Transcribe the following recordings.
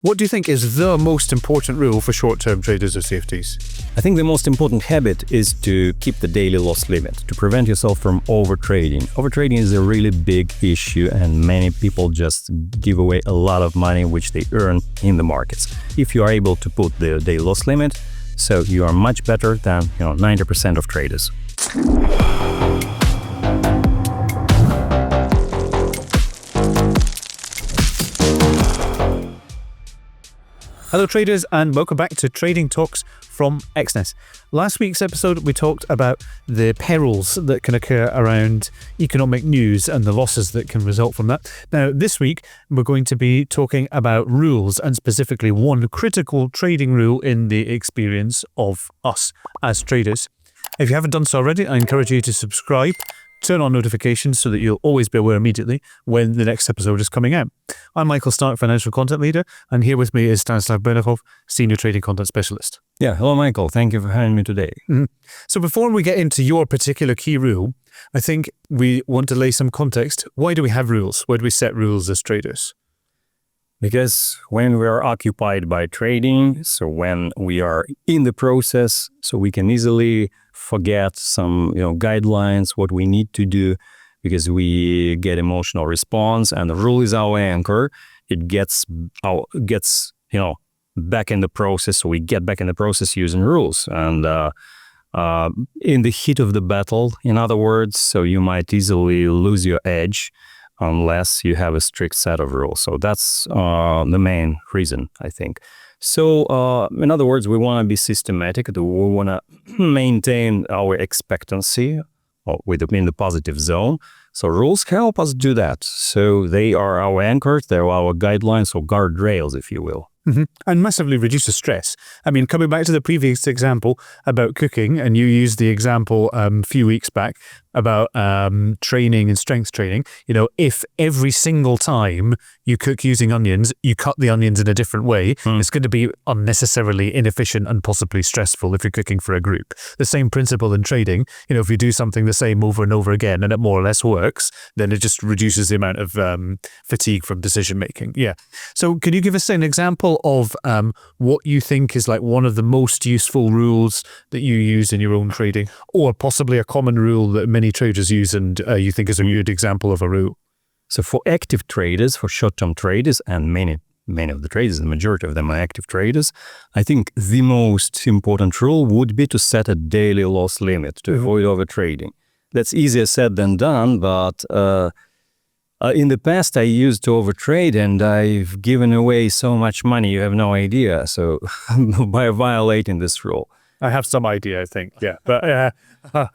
What do you think is the most important rule for short-term traders or CFDs? I think the most important habit is to keep the daily loss limit, to prevent yourself from overtrading. Overtrading is a really big issue, and many people just give away a lot of money which they earn in the markets. If you are able to put the daily loss limit, so you are much better than 90% of traders. Hello traders, and welcome back to Trading Talks from Exness. Last week's episode we talked about the perils that can occur around economic news and the losses that can result from that. Now this week we're going to be talking about rules, and specifically one critical trading rule in the experience of us as traders. If you haven't done so already, I encourage you to subscribe, turn on notifications so that you'll always be aware immediately when the next episode is coming out. I'm Michael Stark, Financial Content Leader, and here with me is Stanislav Bernukhov, Senior Trading Content Specialist. Yeah, hello Michael, thank you for having me today. So before we get into your particular key rule, I think we want to lay some context. Why do we have rules? Why do we set rules as traders? Because when we are occupied by trading, so when we are in the process, so we can easily forget some guidelines, what we need to do, because we get emotional response, and the rule is our anchor. It gets back in the process, so we get back in the process using rules. And in the heat of the battle, in other words, so you might easily lose your edge unless you have a strict set of rules. So that's the main reason, I think. So in other words, we want to be systematic. We want to maintain our expectancy within the positive zone. So rules help us do that. So they are our anchors, they're our guidelines or guardrails, if you will. And massively reduces stress. I mean, coming back to the previous example about cooking, and you used the example a few weeks back about training and strength training. If every single time you cook using onions, you cut the onions in a different way, it's going to be unnecessarily inefficient and possibly stressful if you're cooking for a group. The same principle in trading. If you do something the same over and over again and it more or less works, then it just reduces the amount of fatigue from decision making. Yeah. So can you give us an example of what you think is like one of the most useful rules that you use in your own trading, or possibly a common rule that many traders use and you think is a good example of a rule? So for active traders, for short-term traders, and many of the traders, the majority of them are active traders, I think the most important rule would be to set a daily loss limit to avoid overtrading. That's easier said than done, but in the past I used to overtrade, and I've given away so much money, you have no idea, so by violating this rule. I have some idea, I think, yeah. But I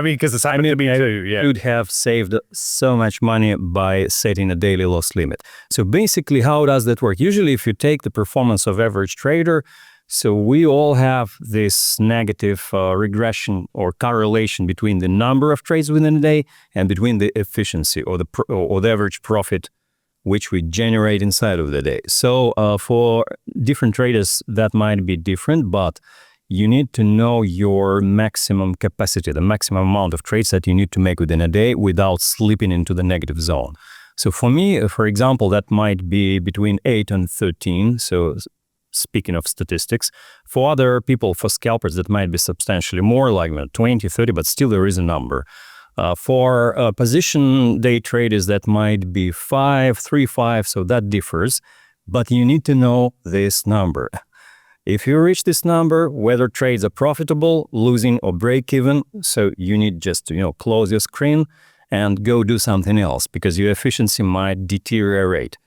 mean, because it's happened to me too, yeah. You would have saved so much money by setting a daily loss limit. So basically, how does that work? Usually, if you take the performance of average trader, so we all have this negative regression or correlation between the number of trades within a day and between the efficiency or the average profit which we generate inside of the day. So for different traders, that might be different, but you need to know your maximum capacity, the maximum amount of trades that you need to make within a day without slipping into the negative zone. So for me, for example, that might be between 8 and 13. So speaking of statistics, for other people, for scalpers, that might be substantially more, like 20, 30, but still there is a number. For position day traders, that might be 5, 3, 5, so that differs. But you need to know this number. If you reach this number, whether trades are profitable, losing, or break even, so you need just to close your screen and go do something else, because your efficiency might deteriorate.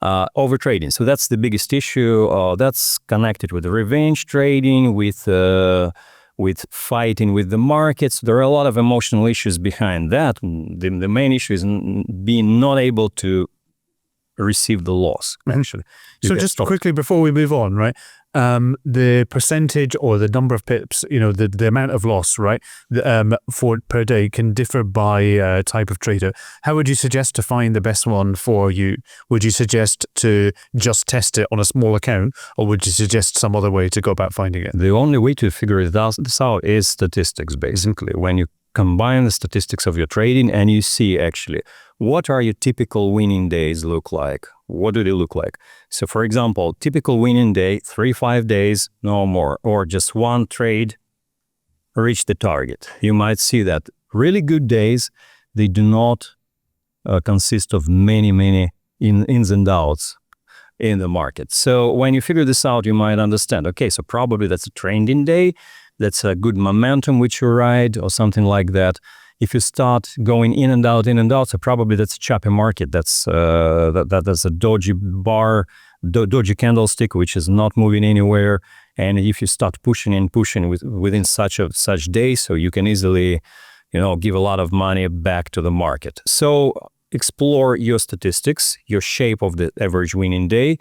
Overtrading, so that's the biggest issue. That's connected with revenge trading, with fighting with the markets. There are a lot of emotional issues behind that. The main issue is being not able to receive the loss, actually. So just quickly before we move on, right? The percentage or the number of pips, the amount of loss, right, for per day can differ by type of trader. How would you suggest to find the best one for you? Would you suggest to just test it on a small account, or would you suggest some other way to go about finding it? The only way to figure this out is statistics, basically. When you combine the statistics of your trading and you see actually what are your typical winning days look like. What do they look like? So for example, typical winning day, 3-5 days, no more, or just one trade reach the target. You might see that really good days, they do not consist of many ins and outs in the market. So when you figure this out, you might understand, okay, so probably that's a trending day, that's a good momentum which you ride or something like that. If you start going in and out, so probably that's a choppy market. That's a dodgy bar, dodgy candlestick, which is not moving anywhere. And if you start pushing within such days, so you can easily, give a lot of money back to the market. So explore your statistics, your shape of the average winning day,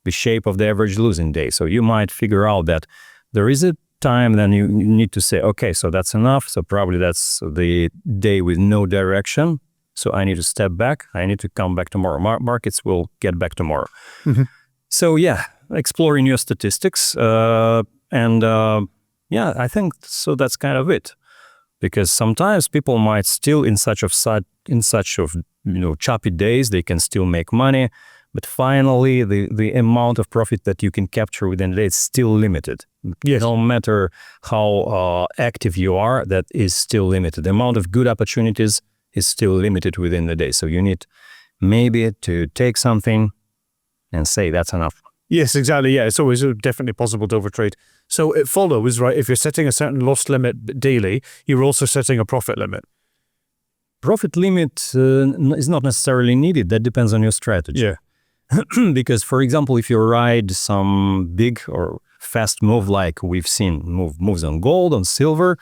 the shape of the average losing day. So you might figure out that there is a time then you need to say, okay, so that's enough. So probably that's the day with no direction. So I need to step back. I need to come back tomorrow. Markets will get back tomorrow. Mm-hmm. So yeah, exploring your statistics. I think so that's kind of it. Because sometimes people might still in such choppy days, they can still make money. But finally, the amount of profit that you can capture within a day is still limited. Yes. No matter how active you are, that is still limited. The amount of good opportunities is still limited within the day. So you need maybe to take something and say that's enough. Yes, exactly. Yeah, it's always definitely possible to overtrade. So it follows, right? If you're setting a certain loss limit daily, you're also setting a profit limit. Profit limit is not necessarily needed. That depends on your strategy. Yeah. Because, for example, if you ride some big or fast move like we've seen moves on gold, on silver,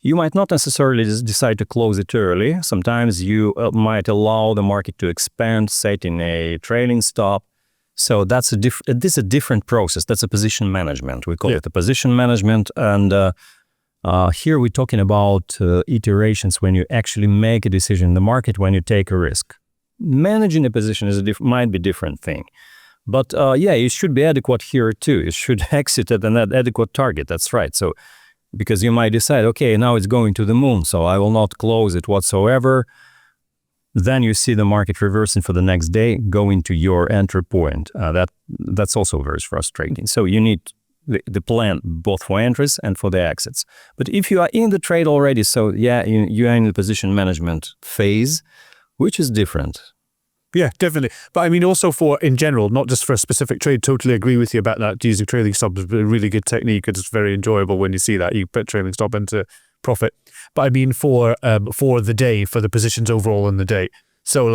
you might not necessarily decide to close it early. Sometimes you might allow the market to expand, setting a trailing stop. So this is a different process. That's a position management. We call it a position management. And here we're talking about iterations when you actually make a decision in the market, when you take a risk. Managing a position might be a different thing. But it should be adequate here too. You should exit at an adequate target. That's right. So because you might decide, okay, now it's going to the moon, so I will not close it whatsoever. Then you see the market reversing for the next day, going to your entry point. That's also very frustrating. So you need the plan both for entries and for the exits. But if you are in the trade already, so you are in the position management phase, which is different. Yeah, definitely. But I mean, also in general, not just for a specific trade, totally agree with you about that. Using trailing stop is a really good technique. It's very enjoyable when you see that. You put trailing stop into profit. But I mean, for the day, for the positions overall in the day. So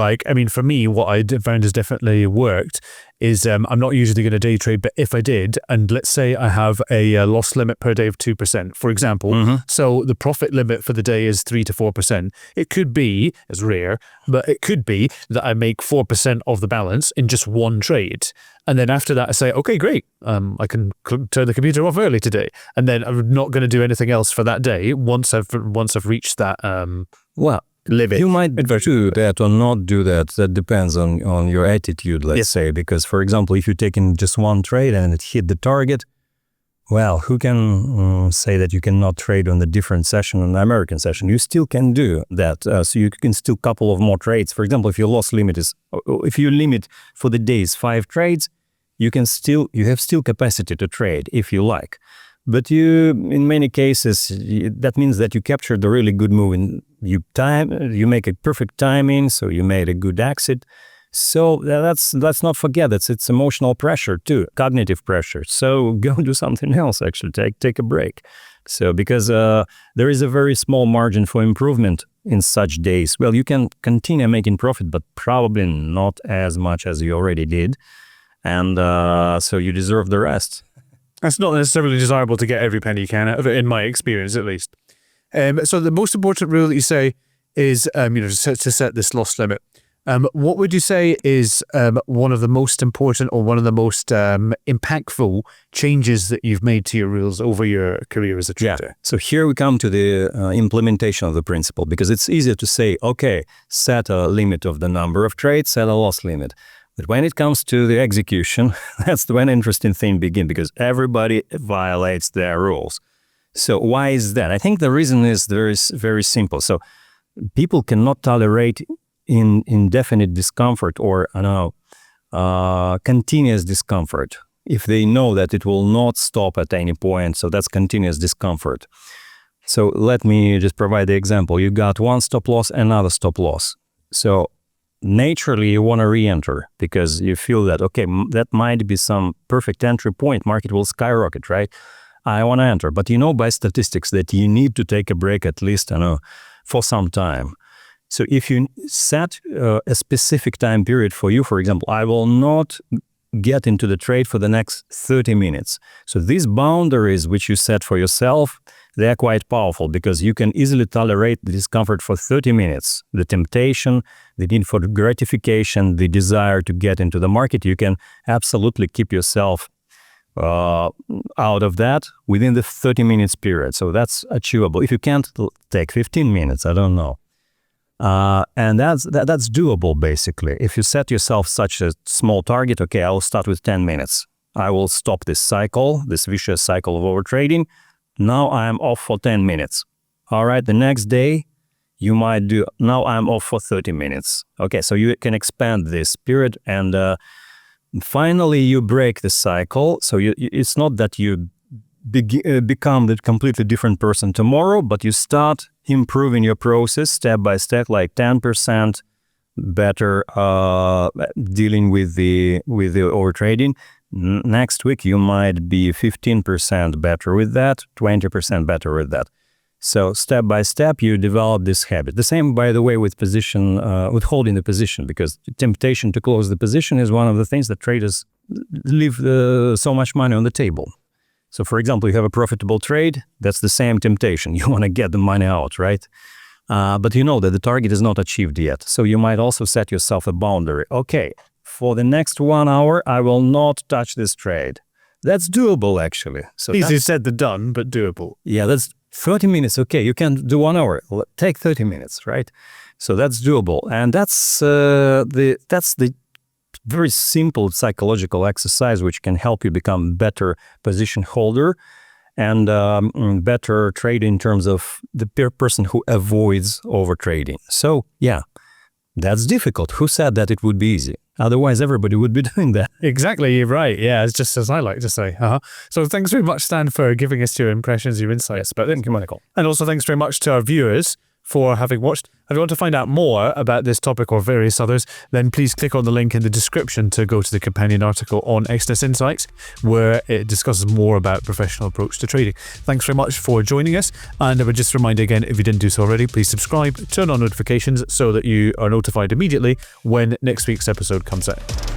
for me, what I found has definitely worked is I'm not usually going to day trade, but if I did, and let's say I have a loss limit per day of 2%, for example, so the profit limit for the day is 3 to 4%. It could be, it's rare, but it could be that I make 4% of the balance in just one trade. And then after that, I say, okay, great, I can turn the computer off early today. And then I'm not going to do anything else for that day once I've reached that limit. You might do that or not do that. That depends on your attitude, let's say. Because, for example, if you're taking just one trade and it hit the target, well, who can say that you cannot trade on the different session, on the American session? You still can do that. So you can still couple of more trades. For example, if your loss limit if you limit for the days 5 trades, you have still capacity to trade if you like. But in many cases, that means that you captured the really good move and you make a perfect timing, so you made a good exit. So let's not forget that it's emotional pressure too, cognitive pressure. So go do something else, actually, take a break. So because there is a very small margin for improvement in such days. Well, you can continue making profit, but probably not as much as you already did. And so you deserve the rest. It's not necessarily desirable to get every penny you can out of it, in my experience at least. So the most important rule that you say is to set this loss limit. What would you say is one of the most important or one of the most impactful changes that you've made to your rules over your career as a trader? Yeah. So here we come to the implementation of the principle, because it's easier to say, okay, set a limit of the number of trades, set a loss limit. But when it comes to the execution, that's when interesting thing begins, because everybody violates their rules. So why is that? I think the reason is very simple. So people cannot tolerate indefinite discomfort or continuous discomfort if they know that it will not stop at any point. So that's continuous discomfort. So let me just provide the example. You got one stop loss, another stop loss. So naturally you want to re-enter because you feel that, okay, that might be some perfect entry point. Market will skyrocket, right? I want to enter. But you know by statistics that you need to take a break at least, for some time. So if you set a specific time period for you, for example, I will not get into the trade for the next 30 minutes. So these boundaries which you set for yourself, they are quite powerful because you can easily tolerate the discomfort for 30 minutes. The temptation, the need for gratification, the desire to get into the market, you can absolutely keep yourself out of that within the 30 minutes period. So that's achievable. If you can't, take 15 minutes, I don't know. And that's doable basically. If you set yourself such a small target, okay, I will start with 10 minutes. I will stop this cycle, this vicious cycle of overtrading. Now I am off for 10 minutes. All right, the next day you might do, now I'm off for 30 minutes. Okay, so you can expand this period and finally you break the cycle. So it's not that you become the completely different person tomorrow, but you start improving your process step by step, like 10% better dealing with the overtrading. Next week you might be 15% better with that, 20% better with that. So step by step you develop this habit. The same, by the way, with position, with holding the position, because the temptation to close the position is one of the things that traders leave so much money on the table. So for example, you have a profitable trade, that's the same temptation. You want to get the money out, right? But you know that the target is not achieved yet. So you might also set yourself a boundary. Okay, for the next 1 hour, I will not touch this trade. That's doable, actually. So easier said than done, but doable. Yeah, that's 30 minutes. Okay, you can do 1 hour. Take 30 minutes, right? So that's doable. And that's the very simple psychological exercise which can help you become better position holder and better trader in terms of the person who avoids overtrading. So yeah, that's difficult. Who said that it would be easy? Otherwise, everybody would be doing that. Exactly, you're right. Yeah, it's just as I like to say. So thanks very much, Stan, for giving us your impressions, your insights. But thank you, Michael. And also thanks very much to our viewers for having watched. If you want to find out more about this topic or various others, then please click on the link in the description to go to the companion article on Exness Insights, where it discusses more about professional approach to trading. Thanks very much for joining us. And I would just remind you again, if you didn't do so already, please subscribe, turn on notifications so that you are notified immediately when next week's episode comes out.